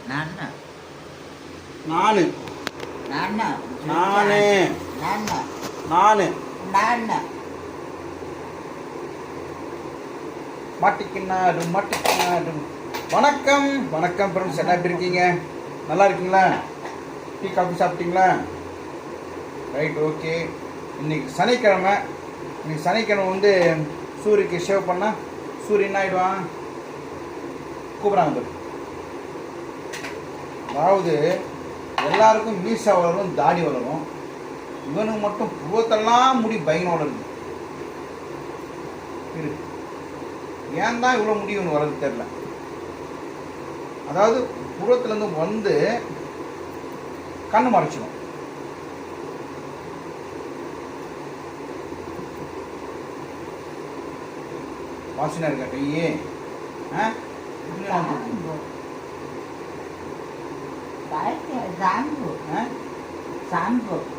நானு நானு நானு நானு நானு நானு நானு மாட்டிக்கினாரு மாட்டிக்கினாரு. வணக்கம் வணக்கம் ஃப்ரெண்ட்ஸ், என்ன எப்படி இருக்கீங்க? நல்லா இருக்கீங்களா? டீ காஃபி சாப்பிட்டீங்களா? Right, okay. இன்னைக்கு சனிக்கிழமை. இன்னைக்கு சனிக்கிழமை வந்து சூரியக்கு ஷேவ் பண்ணால் சூரியன் என்ன ஆகிடுவான்? கூப்பிட்றாங்க. அதாவது எல்லாருக்கும் மீசா வளரும், தாடி வளரும். இவனுக்கு மட்டும் புருவத்தெல்லாம் முடி பயங்கரம் வளருது. இருக்கு, ஏன் தான் இவ்வளோ முடி ஒன்று வளருது தெரில. அதாவது புறத்துலேருந்து வந்து கண்ணு மறைச்சிடும். வாசனை இருக்கா கையே?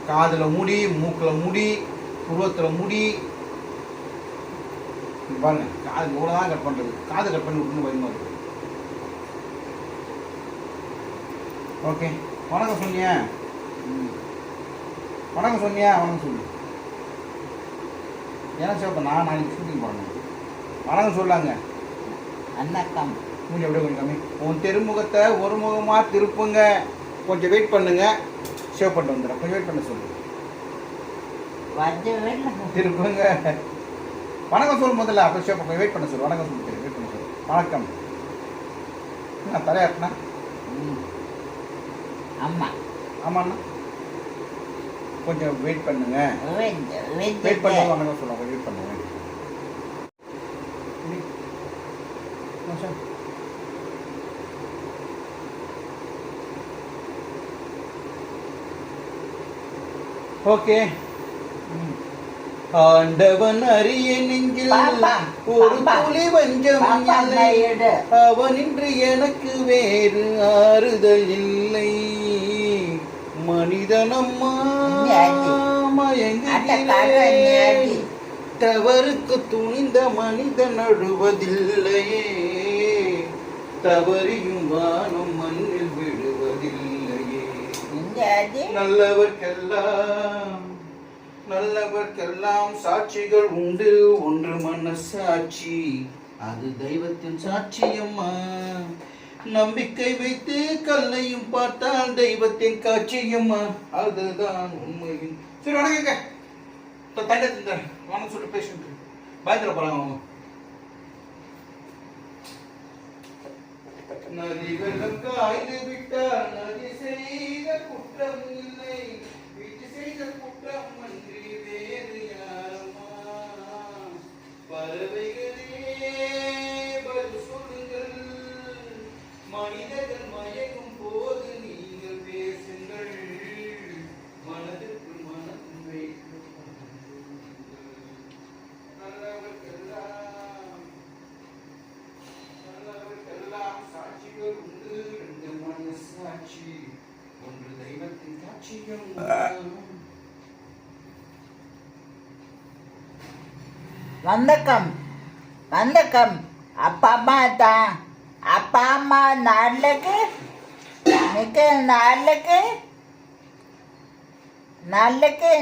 காதுல முடி, மூக்குல முடி, புருவத்துல முடி. பாருங்க, காது இவ்வளோதான் கட் பண்ணுறது. காது கட் பண்ணி விட்டுன்னு பயமா இருக்கு. ஓகே, வணக்கம் சொன்னியா? வணக்கம் சொன்னியா? வணக்கம் சொல்லு. ஏன்னா சிவப்பா நான் நாளைக்கு ஷூட்டிங் போடணும். வணக்கம் சொல்லாங்க. வணக்கம். மூஞ்சி அப்படியே கொஞ்சம் கம்மி. உன் தெருமுகத்தை ஒரு முகமாக திருப்புங்க. கொஞ்சம் வெயிட் பண்ணுங்க, ஷேவ் பண்ணிட்டு வந்துடுறேன். கொஞ்சம் வெயிட் பண்ண சொல்லு. திருப்புங்க. வணக்கம் சொல்லு முதல்ல, அப்போ ஷேவ் பண்ண வெயிட் பண்ண சொல்லு. வணக்கம் சொல்லு, வெயிட் பண்ண சொல்லு. வணக்கம். நான் தலையாட்டினா அம்மா ஆமாண்ணா. கொஞ்சம் வெயிட் பண்ணுங்க. வெயிட் பண்ண வணக்கம் சொல்லுவாங்க. வெயிட் பண்ணுங்க. ஓகே. ஆண்டவன் அரிய நெஞ்சில் ஒரு துளி வஞ்சம் இல்லை. அவனின்றி எனக்கு வேறு ஆறுதல் இல்லை. மனிதனம்மா மயங்குகிறேன். தவறுக்கு துணிந்த மனிதன் அழுவதில்லையே. தவறியும் வானம் மண்ணில் விடுவதில்லையே. நல்லவர்க்கெல்லாம் சாட்சிகள் உண்டு. ஒன்று மனசாட்சி, அது தெய்வத்தின் சாட்சியம்மா. நம்பிக்கை வைத்து கல்லையும் பார்த்தால் தெய்வத்தின் காட்சியம்மா. அதுதான் உண்மையும். சரி வணக்கங்க. தண்டை தந்த வணக்கம் சொல்லிட்டு பேசிட்டு பயந்துட போறாங்க அவங்க. நதி வெள்ளம் காய்ந்து விட்டால் நதி செய்த குற்றம் இல்லை. வீட்டு செய்த குற்றம் அன்றி வேறு யாருமா? பறவைகளே பதில் சொல்லுங்கள். மனிதர்கள் மயக்கும் போது நீங்கள் பேசுங்கள். மனதிற்குள் மனம் வைத்து நல்லவர்க்கெல்லாம் சாட்சிகள் உண்டு. ரெண்டு மனசாட்சி, ஒன்று தெய்வத்தின் சாட்சியம். வணக்கம். வணக்கம். அப்பா அம்மா தான். அப்பா அம்மா நாளைக்கு நாளைக்கு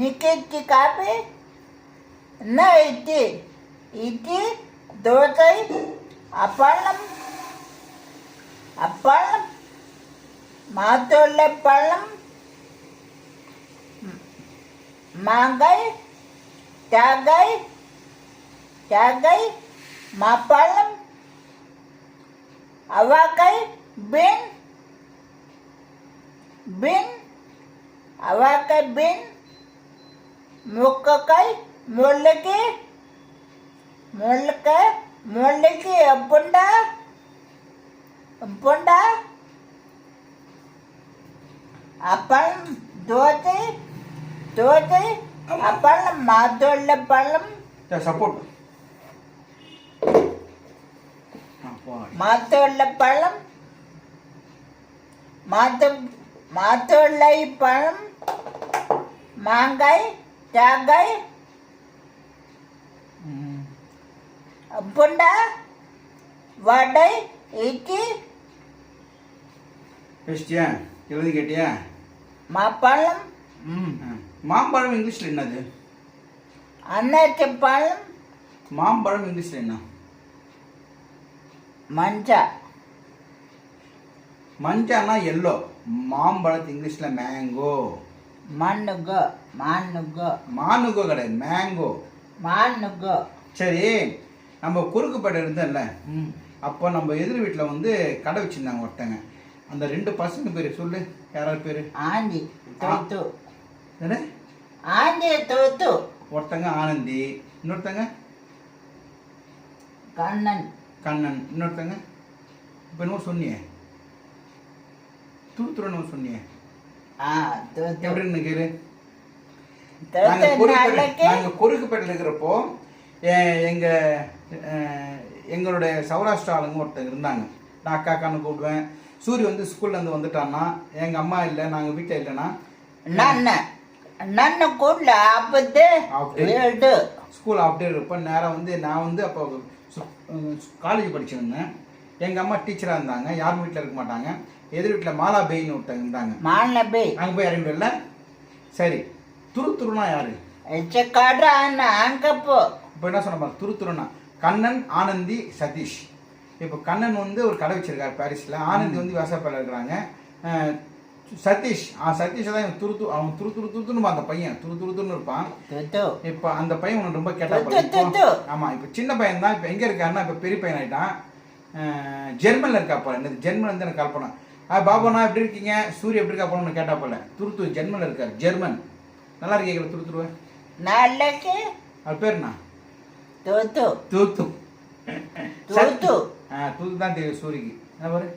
நிக்கி காப்பி என்ன இட்லி தோசை அப்பளம் மாத்தோள்ள பழம் மாங்காய் தேங்காய் மாப்பழம் அவக்காய் பீன் அவக்காய் பீன் முக்கக்காய் முள்ளக்கி புண்டா அப்பளம் தோசை அப்பளம் மாத்தோள்ள பழம் சப்போர்ட் மாத்தோள்ள பழம் மாத்தோள்ளை பழம் மாங்காய் தேங்காய் புண்டா வடை இட்லி பேசிட்டியா எழுதி கேட்டியா மாப்பழம் மாம்பழம் இங்கிலீஷில் என்னது அன்னாச்சி பழம் மாம்பழம் இங்கிலீஷில் என்ன மஞ்சா மஞ்சானா எல்லோ மாம்பழத்து இங்கிலீஷில் மேங்கோ மண்ணுகோ மானுகோ மானுகோ கிடையாது மேங்கோ மானுகோ சரி நம்ம குறுக்குப்பேட்டை இருந்தோம்ல ம் அப்போ நம்ம எதிர் வீட்டில் வந்து கடை வச்சுருந்தாங்க ஒருத்தங்க அந்த 2 பசங்க பேர் சொல்லு யாராவது பேர் ஆண்டி தூத்து என்ன ஆண்டி தூத்து ஒருத்தங்க ஆனந்தி இன்னொருத்தங்க கண்ணன் கண்ணன் இன்னொருத்தங்க இப்போ என்னவோ சொன்னியே துருத்துறன்னு சொன்னியே தூத்து எப்படின்னு கேளு தூத்து நாளைக்கு நாங்கள் குறுக்குப்பேட்டில் இருக்கிறப்போ எங்களுடைய சௌராஷ்டிரா ஆளுங்க ஒருத்தங்க இருந்தாங்க நான் அக்கா அக்கான்னு கூப்பிடுவேன் சூரிய வந்து ஸ்கூல்லேருந்து வந்துட்டான்னா எங்கள் அம்மா இல்லை நாங்கள் வீட்டில் இல்லைன்னா ನನ್ನ ಕೂಡ್ಲ ಹಬ್ಬದ್ದೆ ಎರಡು ஸ்கூல் அப்படியே இருப்பேன் நேரம் வந்து நான் வந்து அப்போ காலேஜ் படிச்சிருந்தேன் எங்கள் அம்மா டீச்சராக இருந்தாங்க யாரும் வீட்டில் இருக்க மாட்டாங்க எதிர் வீட்டில் மாலா பேயின்னு ஒருத்தங்க இருந்தாங்க மாலபே அங்கே போய் இறங்கிடல சரி துருத்துருனா யாரு எச்சக்காடு அங்கப்போ இப்போ என்ன சொன்ன துருத்துருனா கண்ணன் ஆனந்தி சதீஷ் இப்போ கண்ணன் வந்து ஒரு கடை வச்சிருக்காரு பாரிஸில் ஆனந்தி வந்து விவசாயப்பாடில் இருக்கிறாங்க சதீஷ் சதீஷ் தான் அவன் துருத்துன்னு அந்த பையன் துருத்துன்னு இருப்பான் இப்போ அந்த பையன் உனக்கு ரொம்ப கேட்டா ஆமாம் இப்போ சின்ன பையன் தான் இப்போ எங்கே இருக்காருன்னா இப்போ பெரிய பையன் ஆகிட்டான் ஜெர்மனில் இருக்காப்பா என்னது ஜெர்மன் வந்து எனக்கு கால் பண்ணேன் பாபாண்ணா எப்படி இருக்கீங்க சூரிய எப்படி இருக்கா போனோம்னு கேட்டா போல துருத்து ஜெர்மனில் இருக்கார் ஜெர்மன் நல்லா இருக்கீங்களா துருத்துருவேன் நாளைக்கு அது பேர் என்ன தூத்து தூத்து தூத்து தூத்து தான் தெரியும் சூரிக்கு என்ன பாரு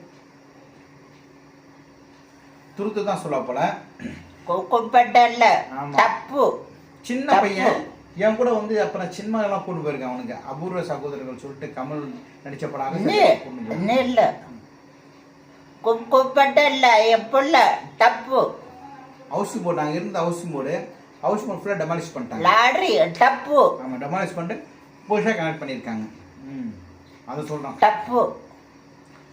துருத்து தான் சொல்ல போல குப்பட்டல்ல தப்பு சின்ன பையன் என் கூட வந்து அப்புறம் சின்ன எல்லாம் கூட்டு போயிருக்கேன் அவனுக்கு அபூர்வ சகோதரர்கள் சொல்லிட்டு கமல் நடிச்ச படம் இல்ல குப்பட்டல்ல எப்பல்ல தப்பு ஹவுஸ் போர்டு அங்கே இருந்த ஹவுஸ் போர்டு ஃபுல்லாக டெமாலிஷ் பண்ணிட்டாங்க லாட்ரி தப்பு ஆமாம் டெமாலிஷ் பண்ணிட்டு புதுசாக கனெக்ட் பண்ணியிருக்காங்க அதை சொல்கிறான் தப்பு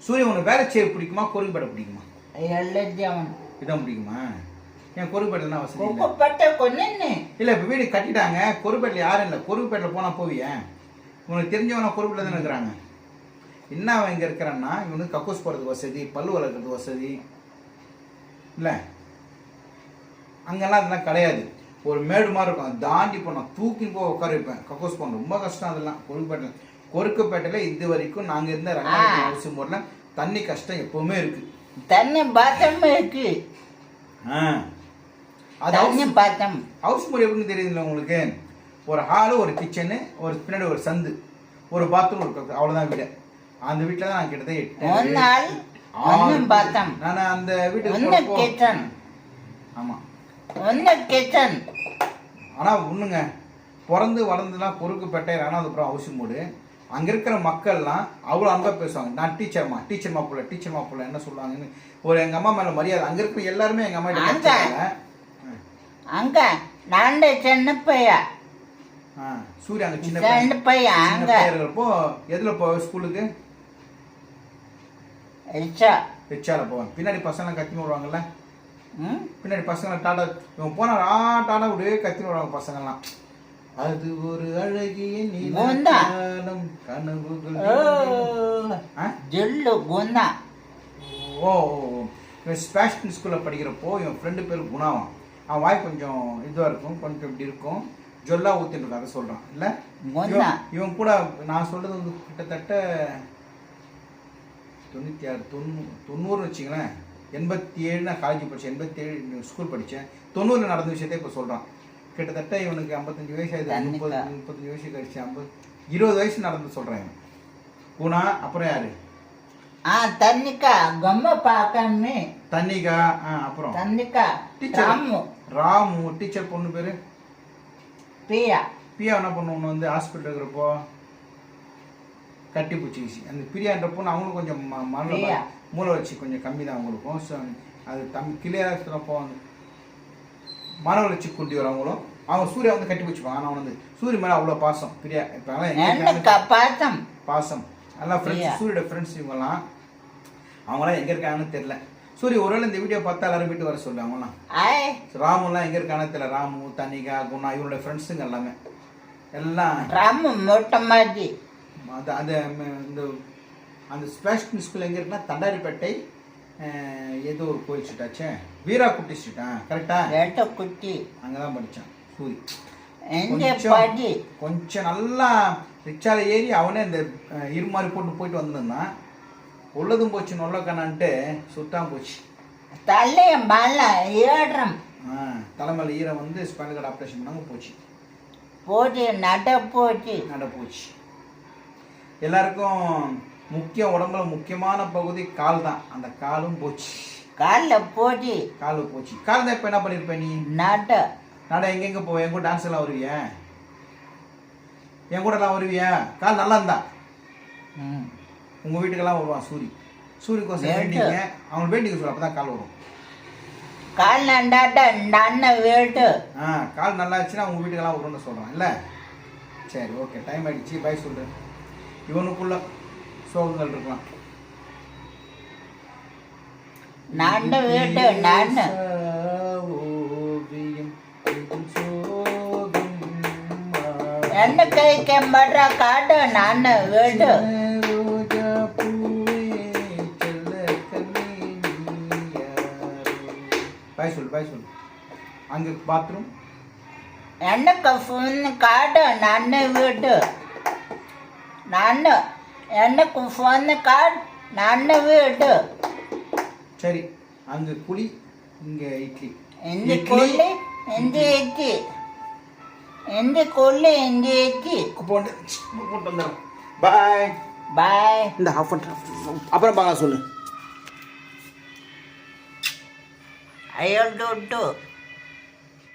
சூரியன் உனக்கு வேலை செய்ய பிடிக்குமா கொருக்குப்பேட்டை பிடிக்குமா எல்லாத்தையும் இதான் பிடிக்குமா ஏன் கொருக்குப்பேட்டை வசதி குப்பட்டை கொன்னு இல்லை இப்போ வீடு கட்டிட்டாங்க கொருக்குப்பேட்டில் யாரும் இல்லை கொருக்குப்பேட்டில் போனால் போவியேன் உனக்கு தெரிஞ்சவனா கொருக்குப்பேட்டில் தானே இருக்கிறாங்க என்ன அவன் இங்கே இருக்கிறான்னா இவனுக்கு கக்கூஸ் போகிறதுக்கு வசதி பல்லு வளர்க்குறதுக்கு வசதி இல்லை அங்கெல்லாம் அதெல்லாம் கிடையாது ஒரு மேடு மாதிரி இருக்கும் அதை தாண்டி போனால் தூக்கி போய் உட்கார வைப்பேன் கக்கூஸ் போன ரொம்ப கஷ்டம் அதெல்லாம் கொருக்குப்பேட்டையில் இது வரைக்கும் நாங்கள் இருந்த அவசியம் போடல தண்ணி கஷ்டம் எப்பவுமே இருக்கு தண்ணி பாத்திரம் இருக்கு அது பாத்திரம் ஹவுஸ் போர்டு எப்படின்னு தெரியுதுல்ல உங்களுக்கு ஒரு ஹாலு ஒரு கிச்சனு ஒரு பின்னாடி ஒரு சந்து ஒரு பாத்ரூம் இருக்கு அவ்வளோதான் வீடு அந்த வீட்டில் தான் நான் கிட்டத்தட்ட 8 பாத்திரம் நான் அந்த வீட்டுக்கு கிச்சன் ஆமாம் கிச்சன் ஆனால் ஒன்றுங்க பிறந்து வளர்ந்துலாம் கொருக்குப்பேட்டை ராணாதுபுரம் ஹவுசிங் போர்டு அங்கே இருக்கிற மக்கள்லாம் அவ்வளோ அன்பாக பேசுவாங்க நான் டீச்சர் மாப்பிள்ள என்ன சொல்லுவாங்கன்னு ஒரு எங்கள் அம்மா மேலே மரியாதை அங்கே இருக்கிற எல்லாருமே எங்கள் அம்மா கிட்ட அங்க நான் சின்ன பையன் சூரிய அங்கே சின்ன பையன் அங்க இருக்கிறப்போ எதில் போவேன் ஸ்கூலுக்கு ரிச்சால போவேன் பின்னாடி பசங்களாம் கத்தின்னு வருவாங்கல்ல பின்னாடி பசங்களை டாடா இவன் போனா டாடா அப்படியே கத்தின்னு வருவாங்க பசங்கள்லாம் அது ஒரு அழகிய நீலம் கனவுகள் ஓ ஸ்பேஷன் ஸ்கூலில் படிக்கிறப்போ இவன் ஃப்ரெண்டு பேர் குணாவான் அவன் வாய் கொஞ்சம் இதுவாக இருக்கும் கொஞ்சம் இப்படி இருக்கும் ஜொல்லா ஊற்றிட்டு இருக்கும் அதை சொல்கிறான் இல்லை இவன் கூட நான் சொல்கிறது வந்து கிட்டத்தட்ட 96 வச்சிங்களேன் 87 நான் காலேஜ் படித்தேன் 87 ஸ்கூல் படித்தேன் 90 நடந்த விஷயத்தை இப்போ சொல்கிறான் கிட்டத்தட்ட இவனுக்கு 55 வயசு ஆகுது 35 வயசு கழிச்சு 20 வயசு நடந்து சொல்கிறேன் குணா அப்புறம் யாரு தன்னிகா கம்ம பாக்கமே தன்னிகா அப்புறம் தன்னிகா டீச்சர் ராமு டீச்சர் பொண்ணு பேரு பிரியா என்ன பண்ணுவோம் வந்து ஹாஸ்பிட்டல் இருக்கிறப்போ கட்டி பூச்சி அந்த பிரியான்ற பொண்ணு அவங்களும் கொஞ்சம் மூளை வச்சு கொஞ்சம் கம்மி தான் அவங்களுக்கும் அது கிளியராக இருக்கிறப்போ மன வளர்ச்சி குண்டி வரவங்களும் அவன் சூர்யா வந்து கட்டி பிடிச்சிப்பான். ஆனால் அவன் வந்து சூரிய மேலே அவ்வளோ பாசம் பிரியா. இப்போ என்னக்கா பாசம் பாசம் நல்லா ஃப்ரெண்ட்ஸ், சூரியோட ஃப்ரெண்ட்ஸ் இவங்கெல்லாம். அவங்களாம் எங்கே இருக்காங்கன்னு தெரியல. சூரிய ஒருவேளை இந்த வீடியோ பார்த்தா எல்லாரும் வீட்டு வர சொல்லு. அவங்களாம் ராமுலாம் எங்கே இருக்காங்கன்னு தெரியல. ராமு, தனிகா, குணா இவனோட ஃப்ரெண்ட்ஸுங்க எல்லாமே எல்லாம். ராமு மொட்டை மாதிரி அது அந்த இந்த அந்த ஸ்பெஷல் ஸ்கூல் எங்கே இருக்குன்னா தண்டாரிப்பேட்டை ஏதோ ஒரு கோயில் ஸ்ட்ரீட்டாச்சே, வீரா குட்டி ஸ்ட்ரீட்டா கரெக்டா? குட்டி அங்கே தான் படித்தான் சூரி. கொஞ்சம் நல்லா ரிச்சால ஏறி அவனே இந்த இருமாரி போட்டு வந்துருந்தான். உள்ளதும் போச்சு நொல்லக்கண்ணான்ட்டு சுத்தாம போச்சு. தலைய மலை ஏறம் தலைமையில் ஈரம் வந்து ஸ்பைனல் கார்டு ஆப்ரேஷன் பண்ணாங்க. போச்சு நட போச்சு. எல்லாருக்கும் முக்கியம், உடம்புல முக்கியமான பகுதி கால் தான். அந்த காலும் போச்சு. கால் போச்சு. கால் தான். இப்போ என்ன பண்ணியிருப்ப நீ? நட எங்கெங்க போவ? என் கூட டான்ஸ் எல்லாம் வருவியா? என் கூட எல்லாம் வருவியா? கால் நல்லா இருந்தா உங்கள் வீட்டுக்கெல்லாம் வருவான் சூரி. சூரியக்கோசம் வேண்டிங்க, அவங்க வேண்டிக்க சொல்ல, அப்போ தான் கால் வரும். கால் கால் நல்லா இருந்துச்சுன்னா உங்கள் வீட்டுக்கெல்லாம் வரும்னு சொல்கிறான் இல்லை? சரி, ஓகே, டைம் ஆகிடுச்சு, பை சொல்கிறேன். இவனுக்குள்ள சோகங்கள் இருக்கலாம். என்ன கை கம்படுற காட்டு நான் வீடு பாய் சொல்லு. அங்கே பாத்ரூம் எனக்கு ஃபோன் காட்டு நான் வீடு எனக்கு ஃபோன் கார்டு நான் வீடு. சரி, அங்கே குழி, இங்கே இட்லி. இந்த கொல்லி இந்த இட்லி, இந்த கொல்லி இந்த இட்லி போட்டு வந்துடும். பாய் இந்த ஹாஃப் அப்புறம் பார்க்கலாம் சொல்லு. ஐயோ